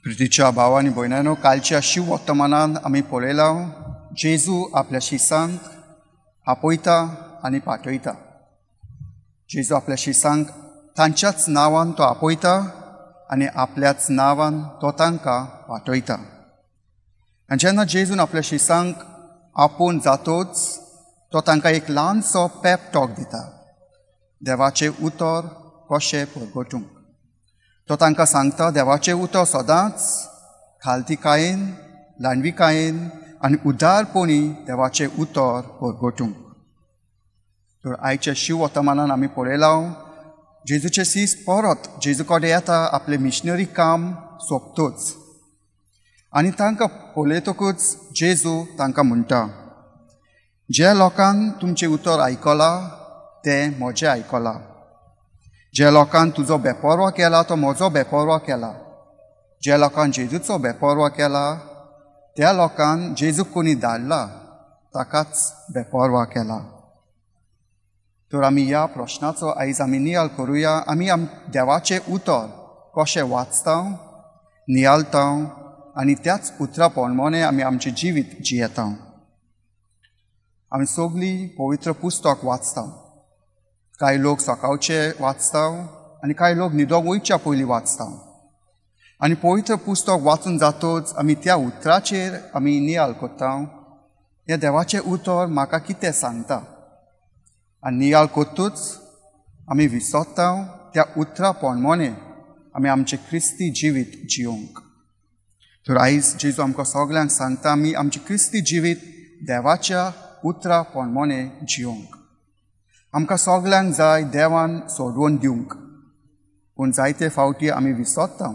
प्रितीच्या भाव आनी भयणांनो, कालच्या शिव वर्तमानान आमी पळयलां जेजू आपल्या शिसांक आपयता आनी पाठयता. जेजू आपल्या शिसांक तांच्याच नांवान तो आपयता आनी आपल्याच नांवान तो तांकां पाठयता. आनी जेन्ना जेजून आपल्या शिसांक आपोवन जातोच तो तांकां एक ल्हानसो पेप टॉक दिता, देवाचें उतर कशें परगटूंक. तो तांकां सांगता देवाचें उतर सदांच खालतीकायेन, ल्हानविकायेन आनी उदारपणी देवाचें उतर परगटूंक. तर आयच्या शिव वर्तमानान आमी पळयलां जेजूचे सीस परत जेजू कडेन येता आपलें मिशनरी काम सोंपतूच. आनी तांकां पळयतकूच जेजू तांकां म्हणटा, जे लोकांन तुमचें उतर आयकलां तें म्हजें आयकलां. जे लोकांन तुजो बेपरवा केला तो म्हजो बेपरवा केला. जे लोकांन जेजूचो बेपरवा केला त्या लोकांन जेजूक कोणी धाडला ताकाच बेपरवा केला. तर आमी ह्या प्रश्नाचो आयज आमी नियाळ करुया. आमी देवाचें उतर कशें वाचता, नियाळता आनी त्याच उतरा पोरमोणे आमी आमचें जिवीत जियेता. आमी सगळीं पवित्र पुस्तक वाचता. कांय लोक सकाळचे वाचता आनी कांय लोक न्हिदोंक वयच्या पयलीं वाचता. आनी पवित्र पुस्तक वाचून जातूच आमी त्या उतराचेर आमी नियाळ करता, हें देवाचें उतर म्हाका कितें सांगता. आनी नियाळ करतूच आमी विसरता त्या उतरा पोरमोणे आमी आमचें क्रिस्ती जिवीत जियोंक. तर आयज जेजू आमकां सगळ्यांक सांगता आमी आमचें क्रिस्ती जिवीत देवाच्या उतरा पोरमोणे जियोंक. आमकां सगळ्यांक जाय देवान सोडवून दिवंक, पूण जायते फावटी आमी विसरता.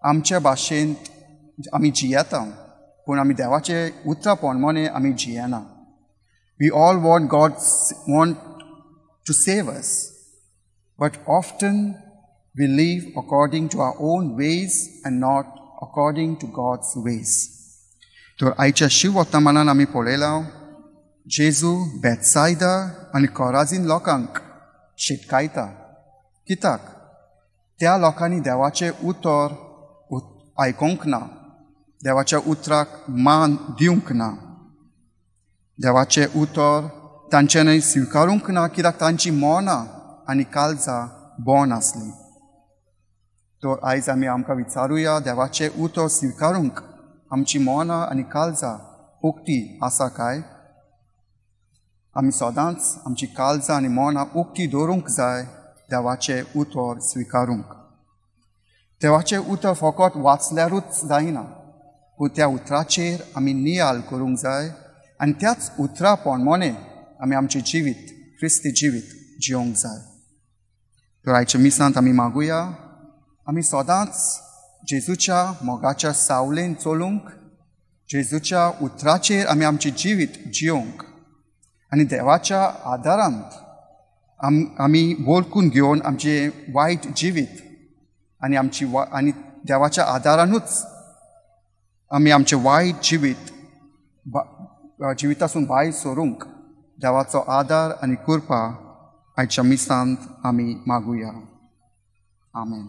आमच्या भाशेन आमी जियेता पूण आमी देवाचे उतरा पोरमोणे आमी जियेना. We all want God want to save us, but often we live according to our own ways and not according to God's ways. तर आयच्या शिव वर्तमानान आमी पळयलां जेजू बेतसायदा आनी कोराझीन लोकांक शिटकायता. कित्याक? त्या लोकांनी देवाचें उतर आयकोंक ना, देवाच्या उतराक मान दिवंक ना, देवाचें उतर तांच्यांनी स्विकारूंक ना, कित्याक तांची मोनां आनी काळजां बोन आसलीं. तर आयज आमी आमकां विचारुया देवाचें उतर स्विकारूंक आमची मोनां आनी काळजां उक्ती आसा काय? आमी सदांच आमची काळजां आनी मोनां उक्ती दवरूंक जाय देवाचें उतर स्विकारूंक. देवाचें उतर फकत वाचल्यारूच जायना, पूण त्या उतराचेर आमी नियाळ करूंक जाय आनी त्याच उतरा पोरमोणे आमी आमचें जिवीत क्रिस्ती जिवीत जियोंक जाय. तर आयच्या मिसांत आमी मागुया आमी सदांच जेजूच्या मोगाच्या सावलेन चलूंक, जेजूच्या उतराचेर आमी आमचें जिवीत जियोंक आनी देवाच्या आदारांत आमी वळखून घेवन आमचें वायट जिवीत आनी देवाच्या आदारानूच आमी आमचें वायट जिवितासून भायर सरूंक देवाचो आदार आनी कृपा आयच्या मिसांत आमी मागुया. आमेन.